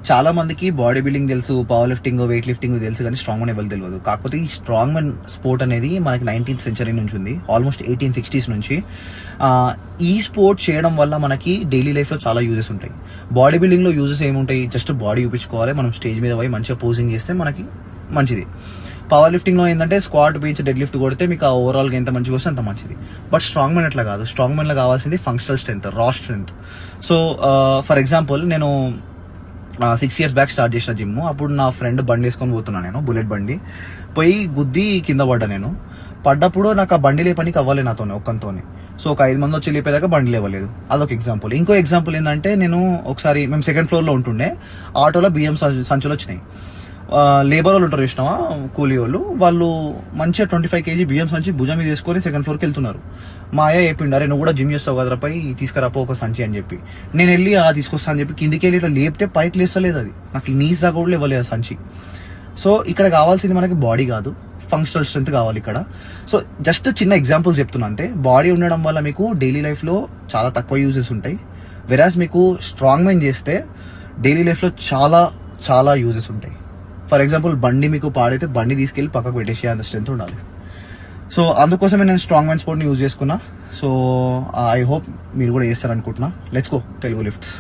చాలా మందికి body building తెలుసు, పవర్ లిఫ్టింగ్, వెయిట్ లిఫ్టింగ్ తెలుసు, కానీ స్ట్రాంగ్ మ్యాన్ ఎవరు తెలియదు. కాకపోతే ఈ స్ట్రాంగ్ మ్యాన్ స్పోర్ట్ అనేది మనకి 19th century నుంచి ఉంది, ఆల్మోస్ట్ 1860s నుంచి. ఈ స్పోర్ట్ చేయడం వల్ల మనకి డైలీ లైఫ్లో చాలా యూజెస్ ఉంటాయి. బాడీ బిల్డింగ్లో యూజెస్ ఏముంటాయి? జస్ట్ బాడీ చూపించుకోవాలి, మనం స్టేజ్ మీద పోయి మంచిగా పోజింగ్ చేస్తే మనకి మంచిది. పవర్ లిఫ్టింగ్లో ఏంటంటే స్క్వాట్, బెంచ్, డెడ్ లిఫ్ట్ కొడితే మీకు ఆ ఓవరాల్గా ఎంత మంచిగా వస్తే అంత మంచిది. బట్ స్ట్రాంగ్ మ్యాన్ అట్లా కాదు. స్ట్రాంగ్ మ్యాన్లో కావాల్సింది ఫంక్షనల్ స్ట్రెంత్, రా స్ట్రెంత్. సో ఫర్ ఎగ్జాంపుల్, నేను 6 years బ్యాక్ స్టార్ట్ చేసిన జిమ్. అప్పుడు నా ఫ్రెండ్ బండి వేసుకొని పోతున్నా, నేను బుల్లెట్ బండి పోయి గుద్ది కింద పడ్డా. నేను పడ్డప్పుడు నాకు ఆ బండి లేపనికి అవ్వాలి నాతోనే ఒక్కంతోనే. సో ఒక 5 మంది వచ్చి లేపేదాకా బండి లేవలేదు. అదొక ఎగ్జాంపుల్. ఇంకో ఎగ్జాంపుల్ ఏంటంటే, నేను ఒకసారి మేము 2nd floor ఉంటుండే, ఆటోలో బియ్యం సంచులు వచ్చినాయి. లేబర్ వాళ్ళు ఉంటారు చూసినావా, కూలీ వాళ్ళు మంచిగా 25 kg బియ్యం సంచి భుజం మీద వేసుకొని 2nd floorకి వెళ్తున్నారు. మా అయ్య చెప్పిండు, అరే నువ్వు కూడా జిమ్ చేస్తావు కదరా పై, తీసుకురాపో ఒక సంచి అని చెప్పి. నేను వెళ్ళి తీసుకొస్తా అని చెప్పి కిందికి వెళ్ళి ఇట్లా లేపితే పైకి లేస్తలేదు, అది నాకు నీస్ దాకా కూడా లేవలేదు ఆ సంచి. సో ఇక్కడ కావాల్సింది మనకి బాడీ కాదు, ఫంక్షనల్ స్ట్రెంత్ కావాలి ఇక్కడ. సో జస్ట్ చిన్న ఎగ్జాంపుల్స్ చెప్తున్నా అంతే. బాడీ ఉండడం వల్ల మీకు డైలీ లైఫ్లో చాలా తక్కువ యూజెస్ ఉంటాయి. వెరాజ్ మీకు స్ట్రాంగ్ మైన్ చేస్తే డైలీ లైఫ్లో చాలా చాలా యూజెస్ ఉంటాయి. ఫర్ ఎగ్జాంపుల్, బండి మీకు పాడైతే బండి తీసుకెళ్ళి పక్కకు పెట్టేసే అంత స్ట్రెంత్ ఉండాలి. సో అందుకోసమే నేను స్ట్రాంగ్ మైన్ స్పోర్ట్ని యూజ్ చేసుకున్నా. సో ఐ హోప్ మీరు కూడా చేస్తారనుకుంటున్నా. Let's go Telugu lifts.